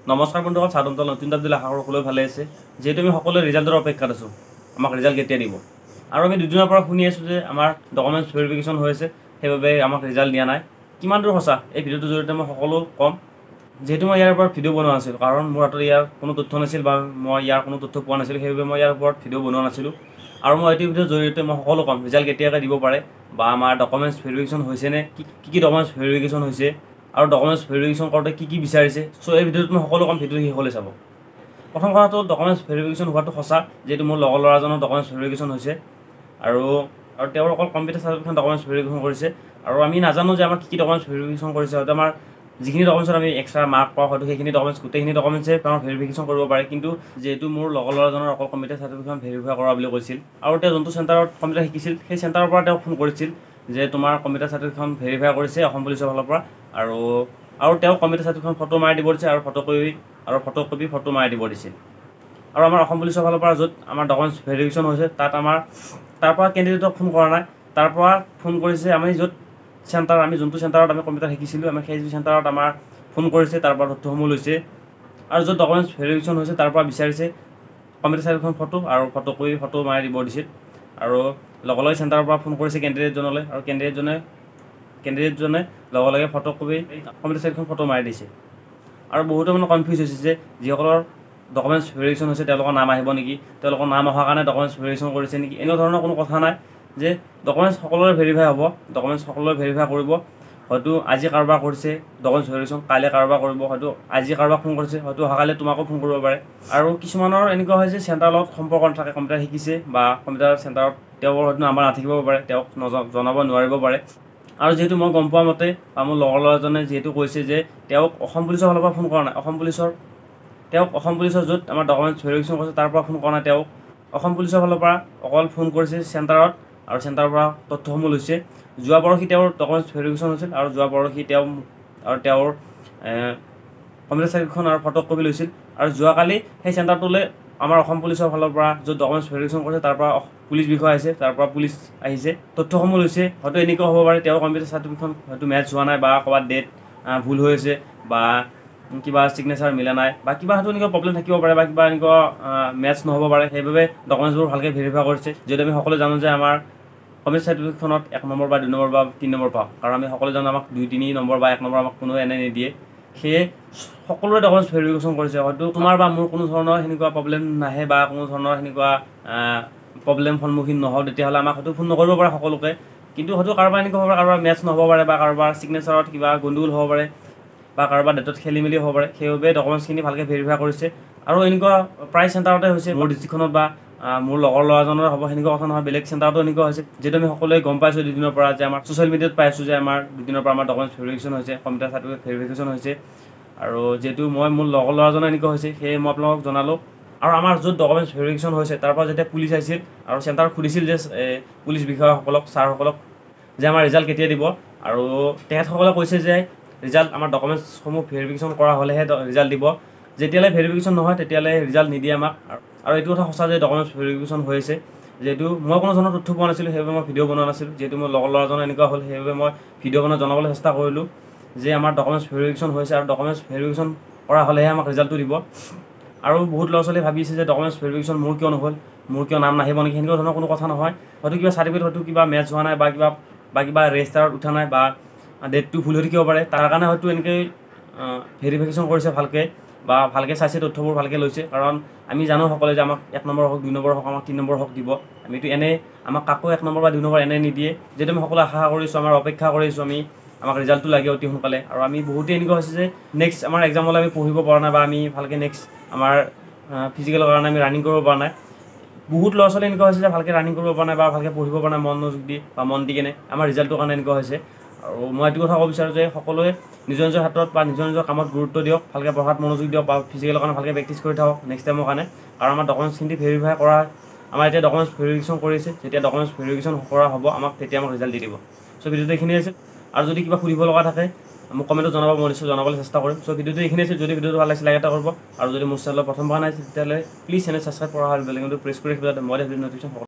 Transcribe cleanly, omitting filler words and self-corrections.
নমস্কাৰ বন্ধুসকল, স্বাগতম নতুন দিলে আশা কৰোঁ সকলোৱে ভালে আছে। যিহেতু আমি সকলোৱে ৰিজাল্টৰ অপেক্ষাত আছোঁ, আমাক ৰিজাল্ট কেতিয়া দিব। আৰু আমি দুদিনৰ পৰা শুনি আছোঁ যে আমাৰ ডকুমেণ্টছ ভেৰিফিকেশ্যন হৈ আছে, সেইবাবে আমাক ৰিজাল্ট দিয়া নাই। কিমান দূৰ সঁচা এই ভিডিঅ'টোৰ জৰিয়তে মই সকলো ক'ম। যিহেতু মই ইয়াৰ ওপৰত ভিডিঅ' বনোৱা নাছিলোঁ, কাৰণ মোৰ হাতত ইয়াৰ কোনো তথ্য নাছিল বা মই ইয়াৰ কোনো তথ্য পোৱা নাছিলোঁ, সেইবাবে মই ইয়াৰ ওপৰত ভিডিঅ' বনোৱা নাছিলোঁ। আৰু মই এইটো ভিডিঅ'ৰ জৰিয়তে মই সকলো ক'ম ৰিজাল্ট কেতিয়াকৈ দিব পাৰে, বা আমাৰ ডকুমেণ্টছ ভেৰিফিকেশ্যন হৈছেনে, কি ডকুমেণ্টছ ভেৰিফিকেশ্যন হৈছে, আৰু ডকুমেণ্টছ ভেৰিফিকেশ্যন কৰোঁতে কি বিচাৰিছে। চ' এই ভিডিঅ'টোত মই সকলো ক'ম, ভিডিঅ'টো শেষলৈ চাব। প্ৰথম কথাটো, ডকুমেণ্টছ ভেৰিফিকেশ্যন হোৱাটো সঁচা, যিহেতু মোৰ লগৰ ল'ৰাজনৰ ডকুমেণ্টছ ভেৰিফিকেশ্যন হৈছে, আৰু তেওঁৰ অকল কম্পিউটাৰ চাৰ্টিফিকেটখন ডকুমেণ্টছ ভেৰিফিকেশ্যন কৰিছে। আৰু আমি নাজানো যে আমাৰ কি ডকুমেণ্টছ ভেৰিফিকেশ্যন কৰিছে। হয়তো আমাৰ যিখিনি ডকুমেণ্টছত আমি এক্সট্ৰা মাৰ্ক পাওঁ, হয়তো সেইখিনি ডকুমেণ্টছ গোটেইখিনি ডকুমেণ্টছে আমাৰ ভেৰিফিকেশ্যন কৰিব পাৰে। কিন্তু যিহেতু মোৰ লগৰ ল'ৰাজনৰ অকল কম্পিউটাৰ চাৰ্টিফিকেটখন ভেৰিফাই কৰা বুলি কৈছিল, আৰু তেওঁ যোনটো চেণ্টাৰত কম্পিউটাৰ শিকিছিল, সেই চেণ্টাৰৰ পৰা তেওঁ ফোন কৰিছিল যে তোমাৰ কম্পিউটাৰ চাৰ্টিফিকেটখন ভেৰিফাই কৰিছে অসম পুলিচৰ ফালৰ পৰা, আৰু তেওঁ কম্পিউটাৰ চাৰ্টিফিকেটখন ফটো মাৰি দিব দিছে, আৰু ফটোকপি ফটো মাৰি দিব দিছিল। আৰু আমাৰ অসম পুলিচৰ ফালৰ পৰা য'ত আমাৰ ডকুমেণ্টছ ভেৰিফিকেশ্যন হৈছে, তাৰ পৰা কেণ্ডিডেটক ফোন কৰা নাই, তাৰ পৰা ফোন কৰিছে আমি যোনটো চেণ্টাৰত আমি কম্পিউটাৰ শিকিছিলোঁ, আমি সেই চেণ্টাৰত আমাৰ ফোন কৰিছে, তাৰ পৰা তথ্যসমূহ লৈছে, আৰু য'ত ডকুমেণ্টছ ভেৰিফিকেশ্যন হৈছে তাৰ পৰা বিচাৰিছে কম্পিউটাৰ চাৰ্টিফিকেটখন ফটো আৰু ফটোকপি ফটো মাৰি দিব দিছিল। আৰু লগে লগে চেণ্টাৰৰ পৰা ফোন কৰিছে কেণ্ডিডেটজনলৈ, আৰু কেণ্ডিডেটজনে লগে লগে ফটোকপি কম্পিউটাৰ চাৰ্টিফিকেটখন ফটো মাৰি দিছে। আৰু বহুতো কনফিউজ হৈছে যে যিসকলৰ ডকুমেণ্টছ ভেৰিফিকেশ্যন হৈছে তেওঁলোকৰ নাম আহিব নেকি, তেওঁলোকৰ নাম অহাৰ কাৰণে ডকুমেণ্টছ ভেৰিফিকেশ্যন কৰিছে নেকি, এনেকুৱা ধৰণৰ কোনো কথা নাই। যে ডকুমেণ্টছ সকলোৰে ভেৰিফাই হ'ব, ডকুমেণ্টছ সকলোৰে ভেৰিফাই কৰিব। হয়তো আজি কাৰোবাৰ কৰিছে ডকুমেণ্টছ ভেৰিফিকেশ্যন, কাইলৈ কাৰোবাৰ কৰিব, হয়তো আজি কাৰোবাক ফোন কৰিছে, হয়তো অহাকাইলৈ তোমাকো ফোন কৰিব পাৰে। আৰু কিছুমানৰ এনেকুৱা হয় যে চেণ্টাৰৰ লগত সম্পৰ্ক নাথাকে, কম্পিউটাৰ শিকিছে বা কম্পিউটাৰ চেণ্টাৰত তেওঁৰ হয়তো নাম্বাৰ নাথাকিব পাৰে, তেওঁক জনাব নোৱাৰিব পাৰে। আৰু যিহেতু মই গম পোৱা মতে, বা মোৰ লগৰ ল'ৰাজনে যিহেতু কৈছে যে তেওঁক অসম পুলিচৰ ফালৰ পৰা ফোন কৰা নাই, তেওঁক অসম পুলিচৰ য'ত আমাৰ ডকুমেণ্টছ ভেৰিফিকেশ্যন কৰিছে তাৰ পৰা ফোন কৰা নাই, তেওঁক অসম পুলিচৰ ফালৰ পৰা অকল ফোন কৰিছে চেণ্টাৰত, আৰু চেণ্টাৰৰ পৰা তথ্যসমূহ লৈছে। যোৱা পৰহি তেওঁৰ ডকুমেণ্টছ ভেৰিফিকেশ্যন হৈছিল, আৰু যোৱা পৰহি তেওঁৰ কম্পিউটাৰ চাৰ্টিফিকেটখন আৰু ফটোকপি লৈছিল। আৰু যোৱাকালি সেই চেণ্টাৰটোলৈ আমাৰ অসম পুলিচৰ ফালৰ পৰা য'ত ডকুমেণ্টছ ভেৰিফিকেশ্যন কৰিছে তাৰ পৰা পুলিচ বিষয়া আহিছে, তাৰ পৰা পুলিচ আহিছে, তথ্যসমূহ লৈছে। হয়তো এনেকুৱা হ'ব পাৰে তেওঁৰ কম্পিউটাৰ চাৰ্টিফিকেটখন হয়তো মেটচ হোৱা নাই, বা ক'ৰবাত ডেট ভুল হৈ আছে, বা কিবা ছিগনেচাৰ মিলা নাই, বা কিবা হয়তো এনেকুৱা প্ৰব্লেম থাকিব পাৰে, বা কিবা এনেকুৱা মেটচ নহ'ব পাৰে, সেইবাবে ডকুমেণ্টছবোৰ ভালকৈ ভেৰিফাই কৰিছে। যিহেতু আমি সকলোৱে জানো যে আমাৰ কম্পিউটাৰ চাৰ্টিফিকেটখনত 1 নম্বৰ বা 2 নম্বৰ বা 3 নম্বৰ পাওঁ, কাৰণ আমি সকলোৱে জানো আমাক 2-3 নম্বৰ বা 1 নম্বৰ আমাক কোনোৱে এনে নিদিয়ে। সেয়ে সকলোৰে ডকুমেণ্টছ ভেৰিফিকেশ্যন কৰিছে। হয়তো তোমাৰ বা মোৰ কোনো ধৰণৰ সেনেকুৱা প্ৰব্লেম নাহে, বা কোনো ধৰণৰ সেনেকুৱা প্ৰব্লেম সন্মুখীন নহওঁ, তেতিয়াহ'লে আমাক হয়তো ফোন নকৰিব পাৰে সকলোকে। কিন্তু হয়তো কাৰোবাৰ এনেকুৱা হ'ব পাৰে, কাৰোবাৰ মেটচ নহ'ব পাৰে, বা কাৰোবাৰ ছিগনেচাৰত কিবা গণ্ডগোল হ'ব পাৰে, বা কাৰোবাৰ ডেটত খেলি মেলি হ'ব পাৰে। সেইবাবে ডকুমেণ্টছখিনি ভালকৈ ভেৰিফাই কৰিছে। আৰু এনেকুৱা প্ৰায় চেণ্টাৰতে হৈছে, মোৰ ডিষ্ট্ৰিক্টখনত বা মোৰ লগৰ ল'ৰাজনৰ হ'ব সেনেকুৱা কথা নহয়, বেলেগ চেণ্টাৰতো এনেকুৱা হৈছে। যিহেতু আমি সকলোৱে গম পাইছোঁ দুদিনৰ পৰা, যে আমাৰ ছ'চিয়েল মিডিয়াত পাইছোঁ যে আমাৰ দুদিনৰ পৰা আমাৰ ডকুমেণ্টছ ভেৰিফিকেশ্যন হৈছে, কম্পিউটাৰ চাৰ্টিফিকেট ভেৰিফিকেশ্যন হৈছে। আৰু যিহেতু মোৰ লগৰ ল'ৰাজনৰ এনেকুৱা হৈছে, সেয়ে মই আপোনালোকক জনালোঁ। আৰু আমাৰ য'ত ডকুমেণ্টছ ভেৰিফিকেশ্যন হৈছে তাৰ পৰা যেতিয়া পুলিচ আহিছিল, আৰু চেণ্টাৰত সুধিছিল যে পুলিচ বিষয়াসকলক, ছাৰসকলক, যে আমাৰ ৰিজাল্ট কেতিয়া দিব, আৰু তেখেতসকলে কৈছে যে ৰিজাল্ট আমাৰ ডকুমেণ্টছসমূহ ভেৰিফিকেশ্যন কৰা হ'লেহে ৰিজাল্ট দিব, যেতিয়ালৈ ভেৰিফিকেশ্যন নহয় তেতিয়ালৈ ৰিজাল্ট নিদিয়ে আমাক। আৰু এইটো কথা সঁচা যে ডকুমেণ্টছ ভেৰিফিকেশ্যন হৈ আছে। যিহেতু মই কোনো ধৰণৰ তথ্য পোৱা নাছিলোঁ, সেইবাবে মই ভিডিঅ' বনোৱা নাছিলোঁ। যিহেতু মোৰ লগৰ ল'ৰাজনৰ এনেকুৱা হ'ল, সেইবাবে মই ভিডিঅ' বনাই জনাবলৈ চেষ্টা কৰিলোঁ যে আমাৰ ডকুমেণ্টছ ভেৰিফিকেশ্যন হৈছে, আৰু ডকুমেণ্টছ ভেৰিফিকেশ্যন কৰা হ'লেহে আমাক ৰিজাল্টটো দিব। আৰু বহুত ল'ৰা ছোৱালীয়ে ভাবিছে যে ডকুমেণ্টছ ভেৰিফিকেশ্যন মোৰ কিয় নহ'ল, মোৰ কিয় নাম নাহিব নেকি, সেনেকুৱা ধৰণৰ কোনো কথা নহয়। হয়তো কিবা চাৰ্টিফিকেট, হয়তো কিবা মেটচ হোৱা নাই, বা কিবা ৰেজিষ্টাৰত উঠা নাই, বা ডেটটো ভুল হৈ থাকিব পাৰে, তাৰ কাৰণে হয়তো এনেকৈ ভেৰিফিকেশ্যন কৰিছে ভালকৈ, বা ভালকৈ চাইছে, তথ্যবোৰ ভালকৈ লৈছে। কাৰণ আমি জানো সকলোৱে যে আমাক 1 নম্বৰ হওক, 2 নম্বৰ হওক, আমাক 3 নম্বৰ হওক দিব। আমিতো এনেই আমাক কাকো 1 নম্বৰ বা 2 নম্বৰ এনেই নিদিয়ে। যিহেতু আমি সকলোৱে আশা কৰিছোঁ, আমাৰ অপেক্ষা কৰিছোঁ, আমাক ৰিজাল্টটো লাগে অতি সোনকালে। আৰু আমি বহুতেই এনেকুৱা হৈছে যে নেক্সট আমাৰ এক্সামলৈ আমি পঢ়িব পৰা নাই, বা আমি ভালকৈ নেক্সট আমাৰ ফিজিকেলৰ কাৰণে আমি ৰানিং কৰিব পৰা নাই। বহুত ল'ৰা ছোৱালী এনেকুৱা হৈছে যে ভালকৈ ৰানিং কৰিব পৰা নাই, বা ভালকৈ পঢ়িব পৰা নাই মন দি কেনে, আমাৰ ৰিজাল্টটোৰ কাৰণে এনেকুৱা হৈছে। আৰু মই এইটো কথা ক'ব বিচাৰোঁ যে সকলোৱে নিজৰ নিজৰ হাতত বা নিজৰ কামত গুৰুত্ব দিয়ক, ভালকৈ পঢ়াত মনোযোগ দিয়ক, বা ফিজিকেলৰ কাৰণে ভালকৈ প্ৰেক্টিছ কৰি থাকক নেক্সট টাইমৰ কাৰণে। কাৰণ আমাৰ ডকুমেণ্টছখিনি ভেৰিফাই কৰা, আমাৰ এতিয়া ডকুমেণ্টছ ভেৰিফিকেশ্যন কৰিছে, যেতিয়া ডকুমেণ্টছ ভেৰিফিকেশ্যন কৰা হ'ব তেতিয়া আমাক ৰিজাল্ট দি দিব। চ' ভিডিঅ'টো এইখিনি আছে। আৰু যদি কিবা সুধিব লগা থাকে মোক কমেণ্টত জনাব, মই নিশ্চয় জনাবলৈ চেষ্টা কৰিম। চ' ভিডিঅ'টো এইখিনি আছে। যদি ভিডিঅ'টো ভাল লাগিছে লাইক এটা কৰিব, আৰু যদি মোৰ চেনেলত প্ৰথমবাৰ নাই তেতিয়াহ'লে প্লিজ চেনেল ছাবস্ক্ৰাইব কৰা হয় বেল আইকনটো প্ৰেছ কৰি ৰাখিব, যাতে মই ভিডিঅ' নটিফিকেশ্যন